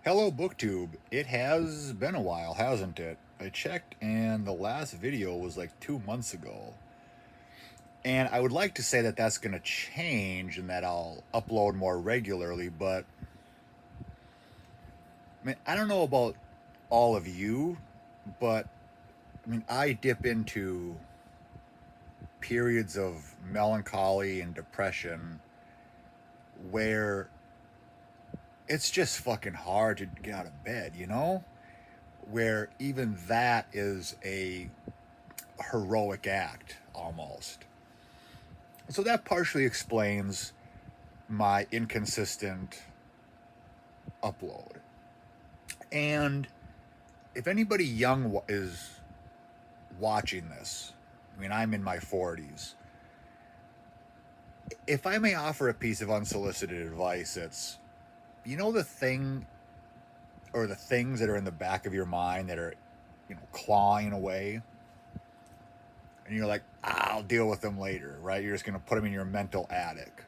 Hello, BookTube. It has been a while, hasn't it? I checked, and the last video was like 2 months ago. And I would like to say that that's going to change and that I'll upload more regularly, but I don't know about all of you, but I dip into periods of melancholy and depression where it's just fucking hard to get out of bed, you know? Where even that is a heroic act almost. So that partially explains my inconsistent upload. And if anybody young is watching this, I'm in my 40s. If I may offer a piece of unsolicited advice, it's the thing or the things that are in the back of your mind that are, clawing away. And you're like, I'll deal with them later, right? You're just going to put them in your mental attic.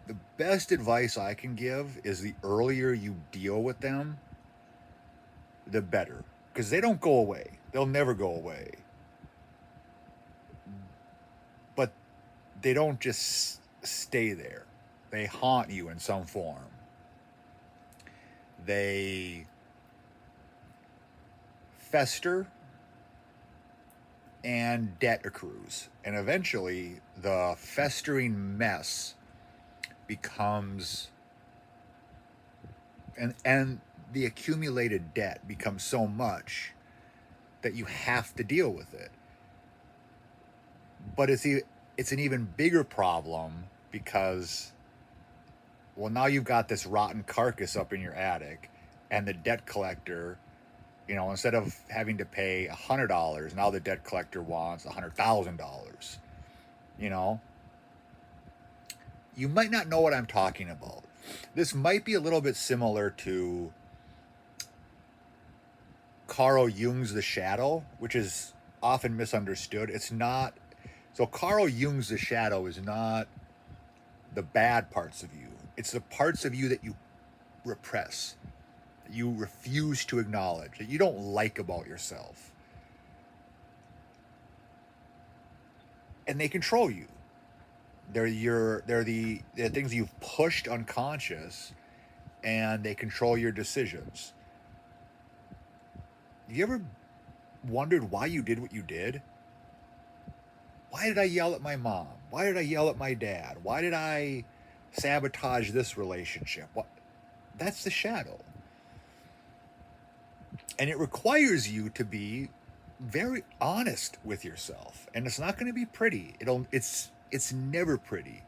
The best advice I can give is the earlier you deal with them, the better. Because they don't go away. They'll never go away. But they don't just stay there. They haunt you in some form. They fester and debt accrues. And eventually, the festering mess becomes and the accumulated debt becomes so much that you have to deal with it. But it's an even bigger problem because, well, now you've got this rotten carcass up in your attic, and the debt collector, instead of having to pay $100, now the debt collector wants $100,000. You know, you might not know what I'm talking about. This might be a little bit similar to Carl Jung's The Shadow, which is often misunderstood. It's not. So Carl Jung's The Shadow is not the bad parts of you. It's the parts of you that you repress, that you refuse to acknowledge, that you don't like about yourself. And they control you. They're things you've pushed unconscious, and they control your decisions. You ever wondered why you did what you did? Why did I yell at my mom? Why did I yell at my dad? Why did I sabotage this relationship? What? That's the shadow. And it requires you to be very honest with yourself. And it's not going to be pretty. It's never pretty,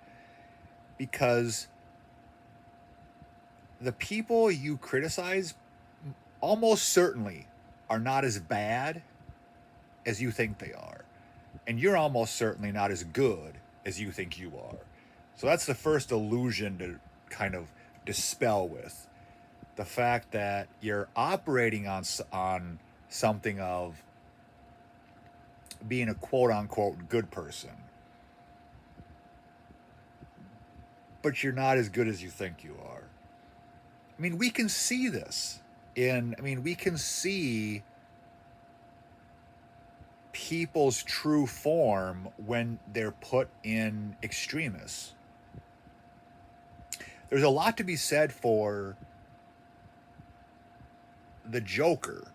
because the people you criticize almost certainly are not as bad as you think they are. And you're almost certainly not as good as you think you are. So that's the first illusion to kind of dispel with. The fact that you're operating on something of being a quote unquote good person, but you're not as good as you think you are. We can see this we can see people's true form when they're put in extremis. There's a lot to be said for the Joker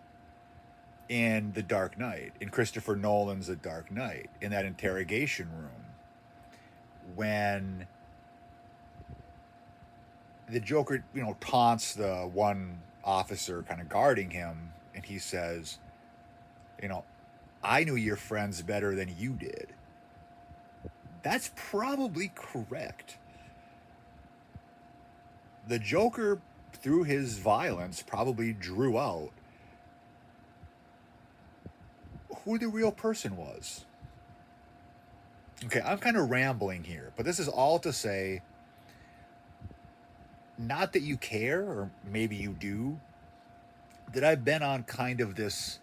in The Dark Knight, in Christopher Nolan's The Dark Knight, in that interrogation room, when the Joker, taunts the one officer kind of guarding him, and he says, I knew your friends better than you did. That's probably correct. The Joker, through his violence, probably drew out who the real person was. Okay, I'm kind of rambling here, but this is all to say, not that you care, or maybe you do, that I've been on kind of this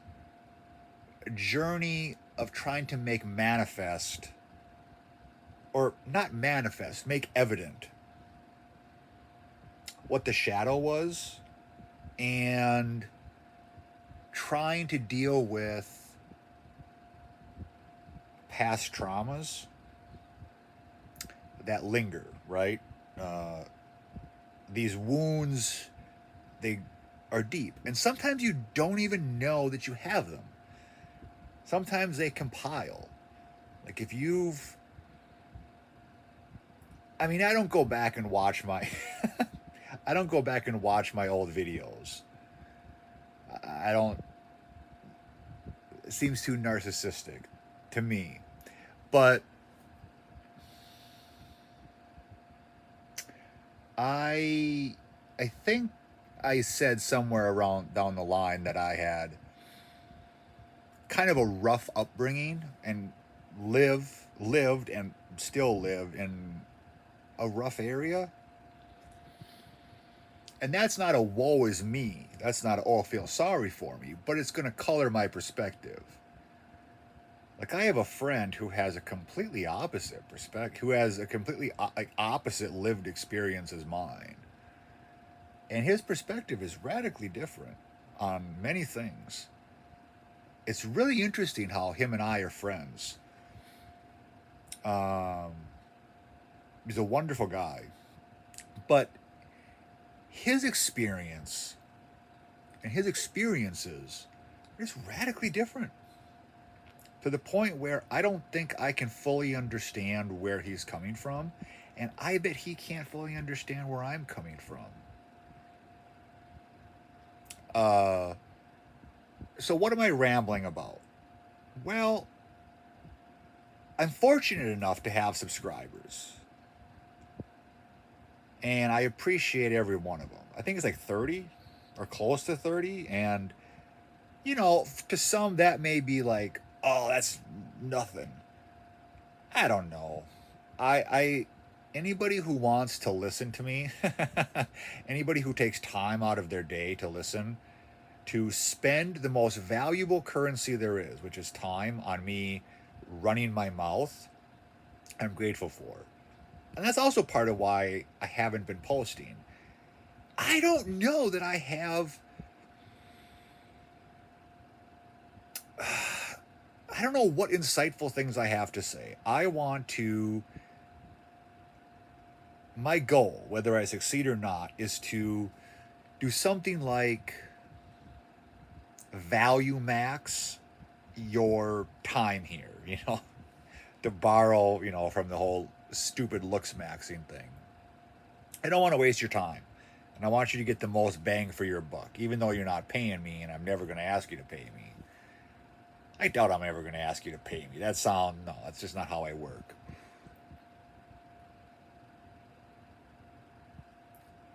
journey of trying to make manifest, or not manifest, make evident what the shadow was and trying to deal with past traumas that linger, right? Uh, these wounds, they are deep. And sometimes you don't even know that you have them. Sometimes they compile. Like if you've, I mean, I don't go back and watch my, I don't go back and watch my old videos. I don't, it seems too narcissistic to me. But I I think I said somewhere around down the line that I had kind of a rough upbringing and lived and still live in a rough area. And that's not a woe is me. That's not a, oh, feel sorry for me, but it's going to color my perspective. Like I have a friend who has a completely opposite perspective, who has a completely like opposite lived experience as mine. And his perspective is radically different on many things. It's really interesting how him and I are friends. Um, he's a wonderful guy, but his experience and his experiences are just radically different to the point where I don't think I can fully understand where he's coming from, and I bet he can't fully understand where I'm coming from. Uh, so what am I rambling about? Well, I'm fortunate enough to have subscribers, and I appreciate every one of them. I think it's like 30 or close to 30, and you know, to some that may be like, oh, that's nothing. I don't know. I anybody who wants to listen to me, anybody who takes time out of their day to listen, to spend the most valuable currency there is, which is time, on me running my mouth, I'm grateful for. And that's also part of why I haven't been posting. I don't know that I have. I don't know what insightful things I have to say. I want to. My goal, whether I succeed or not, is to do something like value max your time here, you know, to borrow, you know, from the whole stupid looks maxing thing. I don't want to waste your time. And I want you to get the most bang for your buck, even though you're not paying me and I'm never going to ask you to pay me. I doubt I'm ever going to ask you to pay me. No, that's just not how I work.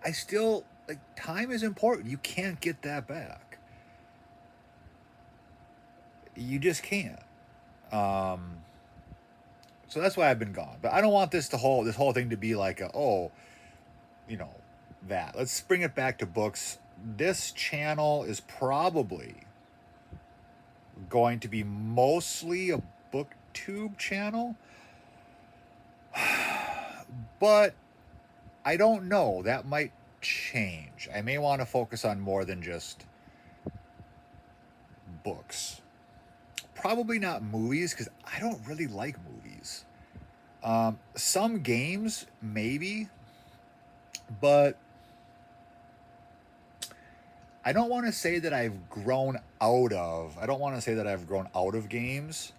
I still, like, time is important. You can't get that back. You just can't. Um, so that's why I've been gone. But I don't want this whole thing to be like a, oh, you know, that. Let's bring it back to books. This channel is probably going to be mostly a booktube channel. But I don't know. That might change. I may want to focus on more than just books. Probably not movies, because I don't really like movies. Some games, maybe, but I don't want to say that I've grown out of. I don't want to say that I've grown out of games,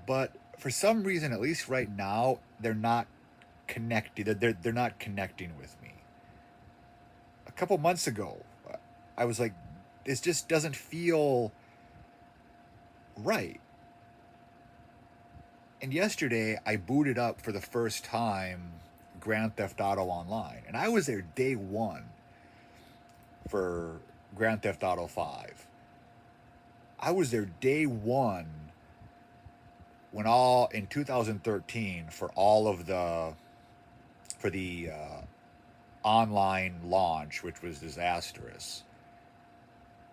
but for some reason, at least right now, they're not connected. They're not connecting with me. A couple months ago, I was like, this just doesn't feel right. And yesterday, I booted up for the first time Grand Theft Auto Online, and I was there day one for Grand Theft Auto 5. I was there day one when all in 2013 for all of the online launch, which was disastrous.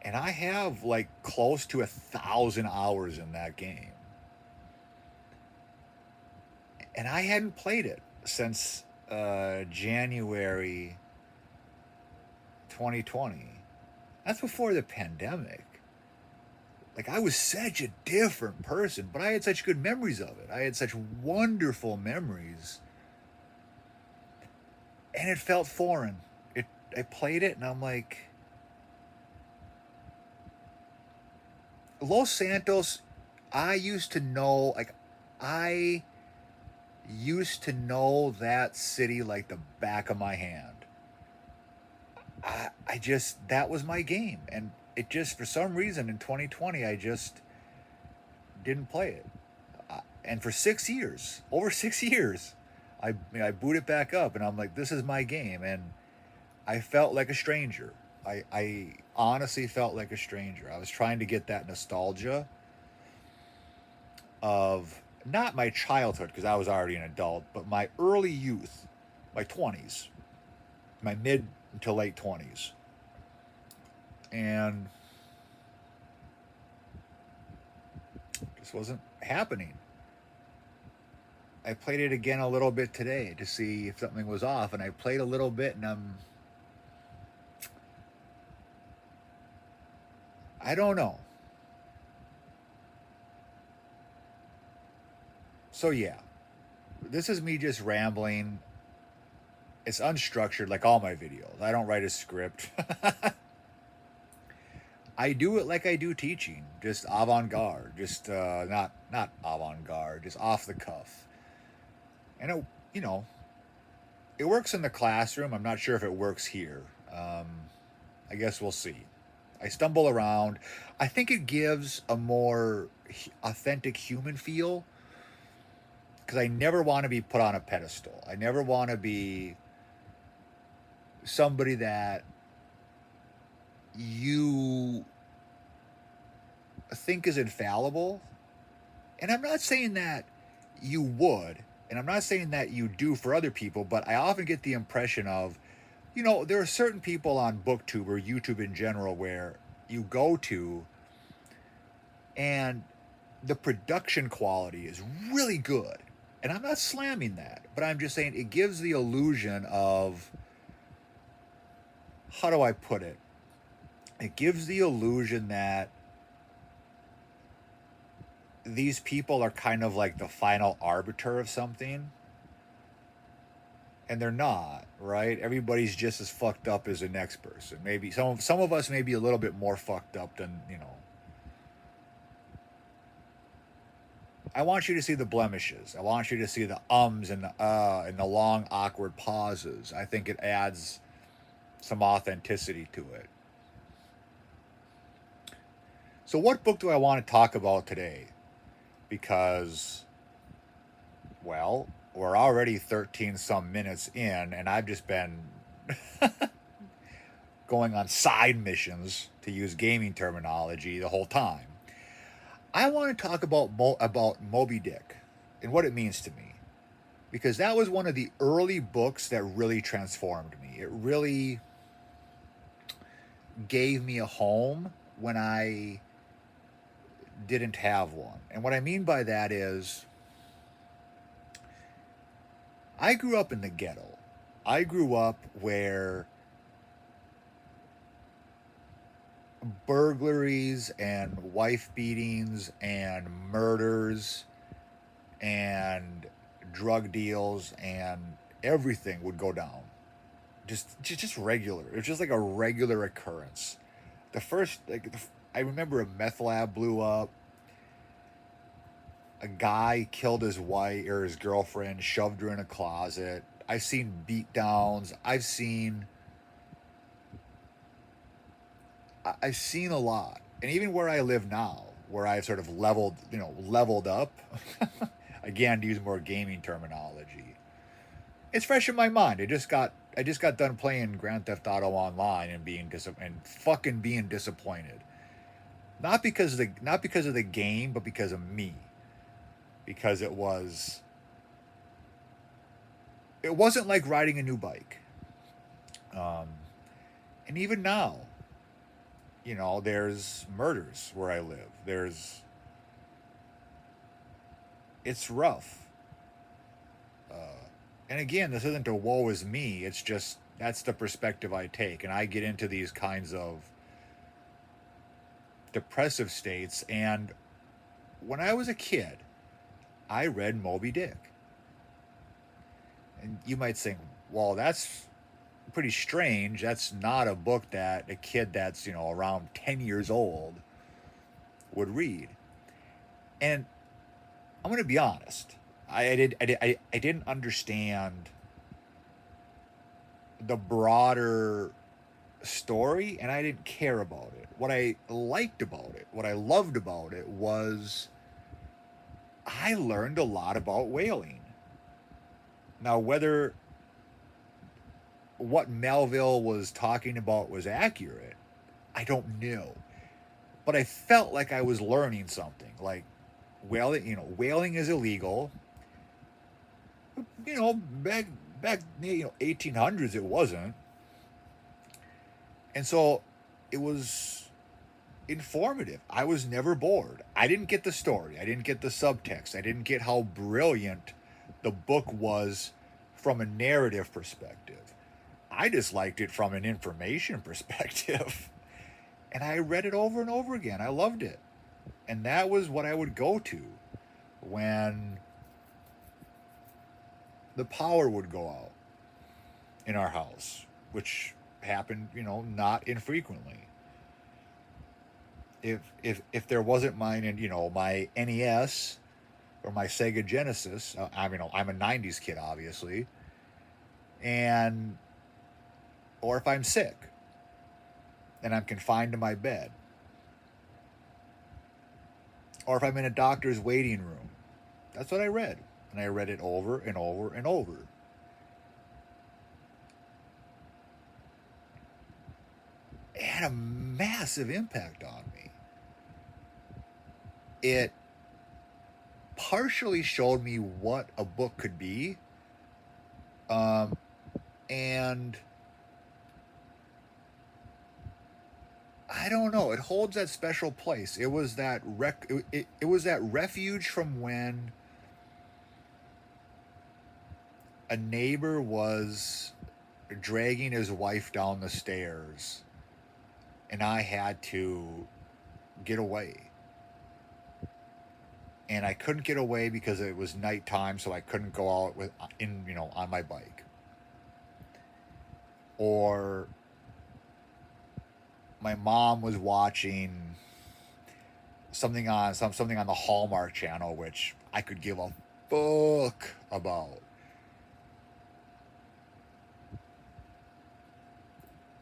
And I have like close to 1,000 hours in that game. And I hadn't played it since January 2020. That's before the pandemic. Like, I was such a different person, but I had such good memories of it. I had such wonderful memories. And it felt foreign. I played it and I'm like, Los Santos, I used to know, like, I used to know that city like the back of my hand. I just, that was my game. And it just, for some reason in 2020, I just didn't play it. And for 6 years, over 6 years, I boot it back up and I'm like, this is my game. And I felt like a stranger. I honestly felt like a stranger. I was trying to get that nostalgia of not my childhood, because I was already an adult, but my early youth, my 20s, my mid to late 20s. And this wasn't happening. I played it again a little bit today to see if something was off, and I played a little bit, and I don't know. So yeah, this is me just rambling. It's unstructured like all my videos. I don't write a script. I do it like I do teaching, just avant-garde, just not avant-garde, just off the cuff. And you know, it works in the classroom. I'm not sure if it works here. I guess we'll see. I stumble around. I think it gives a more authentic human feel, because I never want to be put on a pedestal. I never want to be somebody that you think is infallible. And I'm not saying that you would, and I'm not saying that you do for other people, but I often get the impression of, there are certain people on BookTube or YouTube in general where you go to and the production quality is really good. And I'm not slamming that, but I'm just saying it gives the illusion of, how do I put it? It gives the illusion that these people are kind of like the final arbiter of something. And they're not, right? Everybody's just as fucked up as the next person. Maybe some of us may be a little bit more fucked up than, I want you to see the blemishes. I want you to see the ums and the long awkward pauses. I think it adds some authenticity to it. So what book do I want to talk about today? Because, well, we're already 13 some minutes in, and I've just been going on side missions, to use gaming terminology, the whole time. I want to talk about Moby Dick and what it means to me, because that was one of the early books that really transformed me. It really gave me a home when I didn't have one. And what I mean by that is, I grew up in the ghetto. I grew up where burglaries and wife beatings and murders and drug deals and everything would go down. Just regular. It was just like a regular occurrence. I remember a meth lab blew up. A guy killed his wife or his girlfriend, shoved her in a closet. I've seen beatdowns. I've seen a lot. And even where I live now, where I've sort of leveled up, again, to use more gaming terminology, it's fresh in my mind. I just got done playing Grand Theft Auto Online and fucking being disappointed. Not because of the game, but because of me. Because it wasn't like riding a new bike. And even now, there's murders where I live. It's rough. And again, this isn't a woe is me. It's just That's the perspective I take. And I get into these kinds of depressive states. And when I was a kid, I read Moby Dick. And you might think, well, that's pretty strange. That's not a book that a kid that's, around 10 years old would read. And I'm going to be honest. I didn't understand the broader story, and I didn't care about it. What I liked about it, what I loved about it, was I learned a lot about whaling. Now, whether what Melville was talking about was accurate, I don't know. But I felt like I was learning something. Like, whaling is illegal. Back 1800s it wasn't. And so it was informative. I was never bored. I didn't get the story. I didn't get the subtext. I didn't get how brilliant the book was from a narrative perspective. I just liked it from an information perspective. And I read it over and over again. I loved it. And that was what I would go to when the power would go out in our house, which happened, not infrequently. If there wasn't mine and my NES or my Sega Genesis, I'm a '90s kid, obviously, and or if I'm sick and I'm confined to my bed, or if I'm in a doctor's waiting room, that's what I read, and I read it over and over and over. It had a massive impact on me. It partially showed me what a book could be, and I don't know. It holds that special place. It was that it was that refuge from when a neighbor was dragging his wife down the stairs, and I had to get away. And I couldn't get away because it was nighttime, so I couldn't go out on my bike. Or my mom was watching something on the Hallmark Channel, which I could give a fuck about.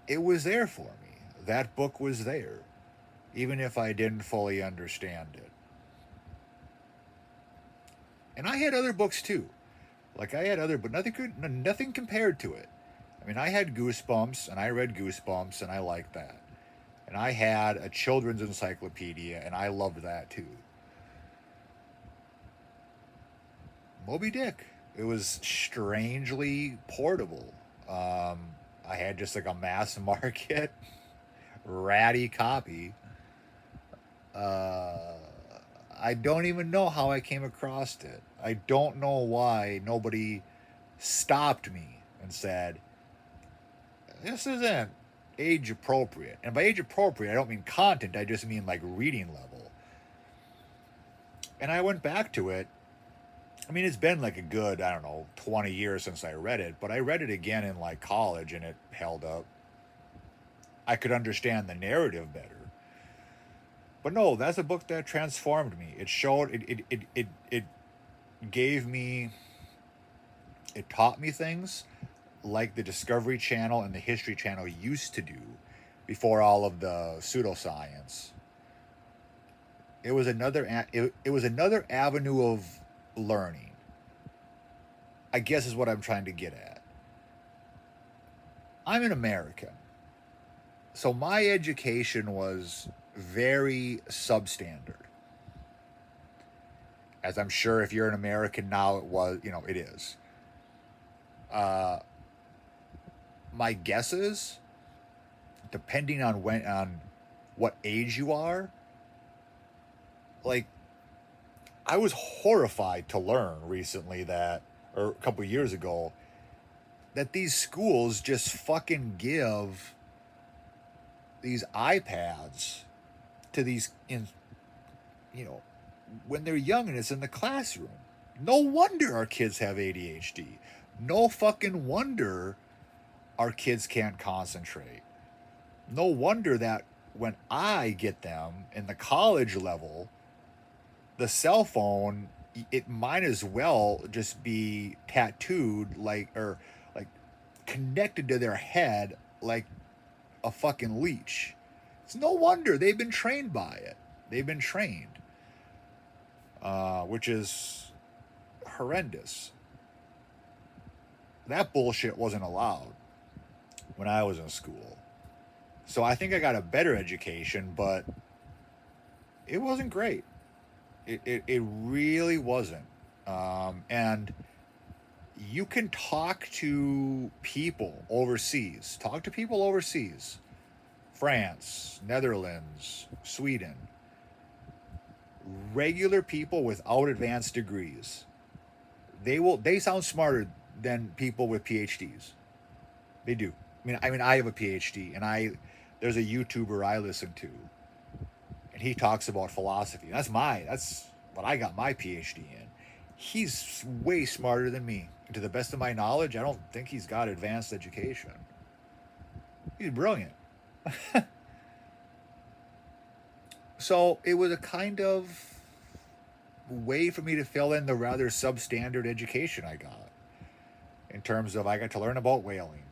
It was there for me. That book was there, even if I didn't fully understand it. And I had other books too. Like I had other, but nothing compared to it. I mean, I had Goosebumps, and I read Goosebumps, and I liked that. And I had a children's encyclopedia, and I loved that too. Moby Dick. It was strangely portable. I had just like a mass market ratty copy. Uh, I don't even know how I came across it. I don't know why nobody stopped me and said, this isn't age appropriate. And by age appropriate, I don't mean content, I just mean like reading level. And I went back to it. I mean, it's been like a good, 20 years since I read it, but I read it again in like college and it held up. I could understand the narrative better. But no, that's a book that transformed me. It showed, it gave me, it taught me things like the Discovery Channel and the History Channel used to do before all of the pseudoscience. It was another avenue of learning, I guess is what I'm trying to get at. I'm an American, so my education was very substandard. As I'm sure if you're an American now, it is. Uh, my guesses, depending on what age you are, like I was horrified to learn recently or a couple of years ago, that these schools just fucking give these iPads to these you know, when they're young and it's in the classroom. No wonder our kids have ADHD. No fucking wonder our kids can't concentrate. No wonder that when I get them in the college level, the cell phone, it might as well just be tattooed like connected to their head like a fucking leech. It's no wonder they've been trained by it. They've been trained, which is horrendous. That bullshit wasn't allowed when I was in school. So I think I got a better education, but it wasn't great. It really wasn't. And you can talk to people overseas. Talk to people overseas. France, Netherlands, Sweden. Regular people without advanced degrees. They sound smarter than people with PhDs. They do. I mean I have a PhD and there's a YouTuber I listen to and he talks about philosophy. That's what I got my PhD in. He's way smarter than me. To the best of my knowledge, I don't think he's got advanced education. He's brilliant. So it was a kind of way for me to fill in the rather substandard education I got. In terms of I got to learn about whaling.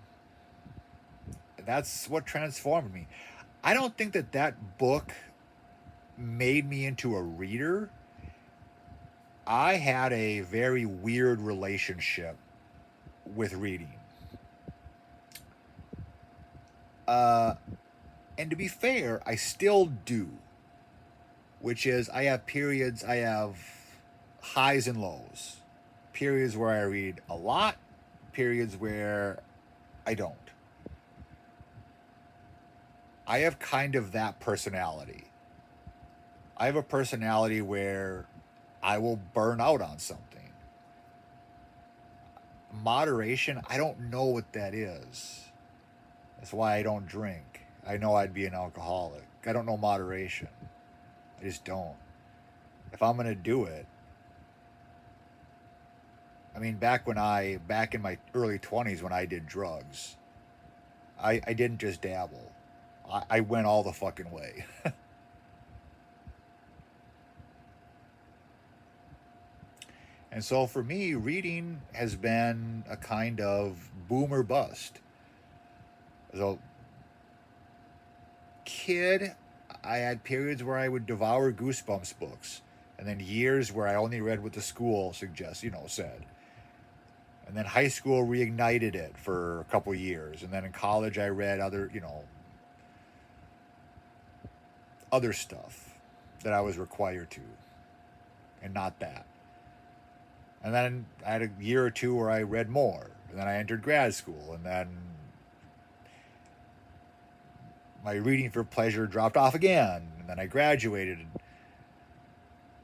That's what transformed me. I don't think that book made me into a reader. I had a very weird relationship with reading. And to be fair, I still do. Which is, I have highs and lows. Periods where I read a lot, periods where I don't. I have kind of that personality. I have a personality where I will burn out on something. Moderation, I don't know what that is. That's why I don't drink. I know I'd be an alcoholic. I don't know moderation. I just don't. If I'm going to do it, I mean, back in my early 20s when I did drugs, I didn't just dabble. I went all the fucking way. And so for me, reading has been a kind of boom or bust. As a kid, I had periods where I would devour Goosebumps books, and then years where I only read what the school said. And then high school reignited it for a couple years, and then in college I read other stuff that I was required to, and not that. And then I had a year or two where I read more, and then I entered grad school, and then my reading for pleasure dropped off again, and then I graduated.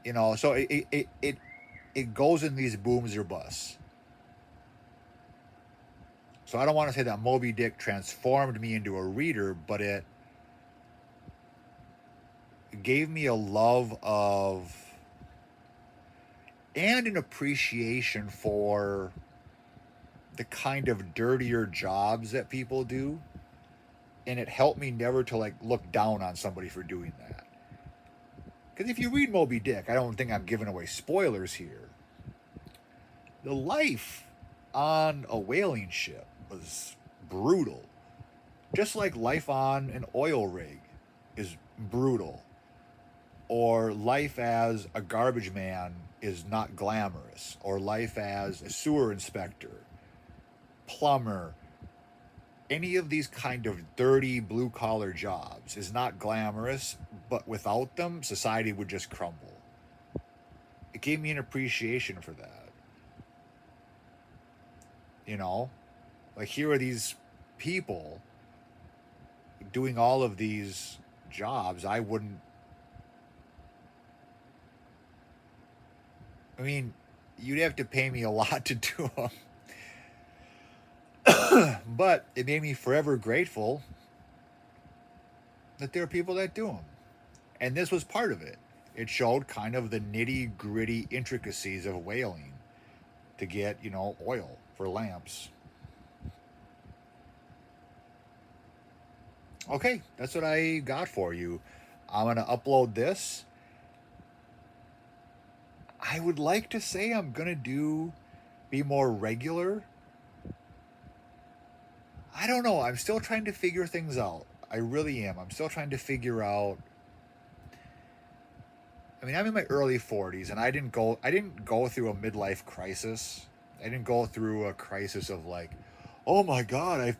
So it goes in these booms or busts. So I don't want to say that Moby Dick transformed me into a reader, but it gave me a love of and an appreciation for the kind of dirtier jobs that people do. And it helped me never to look down on somebody for doing that. Because if you read Moby Dick, I don't think I'm giving away spoilers here. The life on a whaling ship was brutal. Just like life on an oil rig is brutal. Or life as a garbage man is not glamorous. Or life as a sewer inspector, plumber, any of these kind of dirty blue-collar jobs is not glamorous, but without them, society would just crumble. It gave me an appreciation for that. Here are these people doing all of these jobs I wouldn't... I mean, you'd have to pay me a lot to do them. But it made me forever grateful that there are people that do them. And this was part of it. It showed kind of the nitty gritty intricacies of whaling to get, oil for lamps. Okay, that's what I got for you. I'm going to upload this. I would like to say I'm going to be more regular. I don't know. I'm still trying to figure things out. I really am. I'm still trying to figure out. I mean, I'm in my early 40s, and I didn't go through a midlife crisis. I didn't go through a crisis of like, oh my god,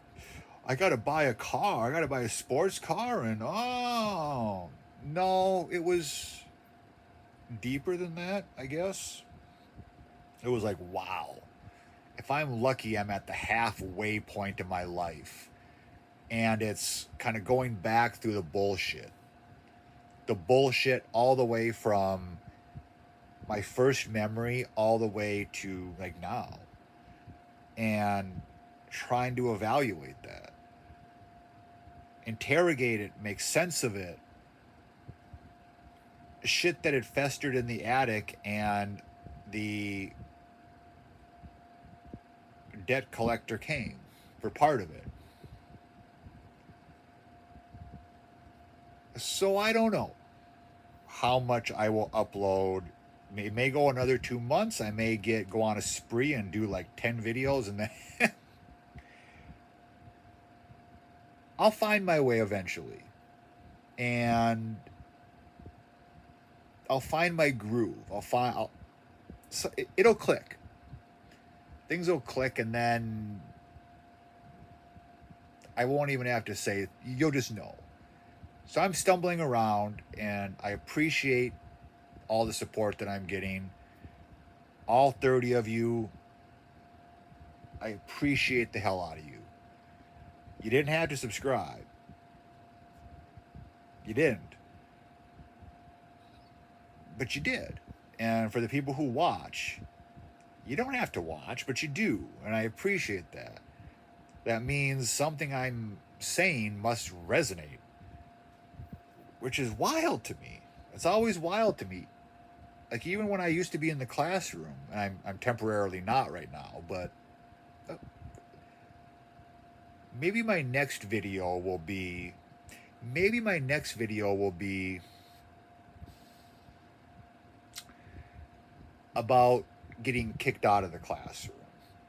I got to buy a car. I got to buy a sports car, and oh no, it was deeper than that. I guess it was like, wow. If I'm lucky, I'm at the halfway point of my life, and it's kind of going back through the bullshit. The bullshit all the way from my first memory all the way to like now, and trying to evaluate that, interrogate it, make sense of it. Shit that had festered in the attic, and the debt collector came for part of it. So I don't know how much I will upload. It may go another 2 months. I may go on a spree and do like 10 videos, and then I'll find my way eventually. And I'll find my groove. It'll click. Things will click, and then I won't even have to say it. You'll just know. So I'm stumbling around, and I appreciate all the support that I'm getting. All 30 of you, I appreciate the hell out of you. You didn't have to subscribe. You didn't. But you did. And for the people who watch, you don't have to watch, but you do. And I appreciate that. That means something I'm saying must resonate, which is wild to me. It's always wild to me. Like, even when I used to be in the classroom, and I'm temporarily not right now, but maybe my next video will be about getting kicked out of the classroom.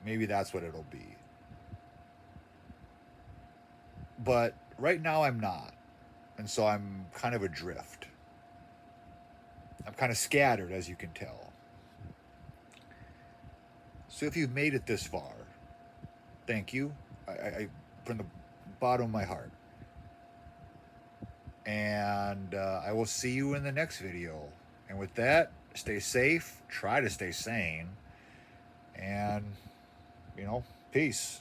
Maybe that's what it'll be. But right now I'm not. And so I'm kind of adrift. I'm kind of scattered, as you can tell. So if you've made it this far, thank you. I from the bottom of my heart. And I will see you in the next video. And with that, stay safe, try to stay sane, and, peace.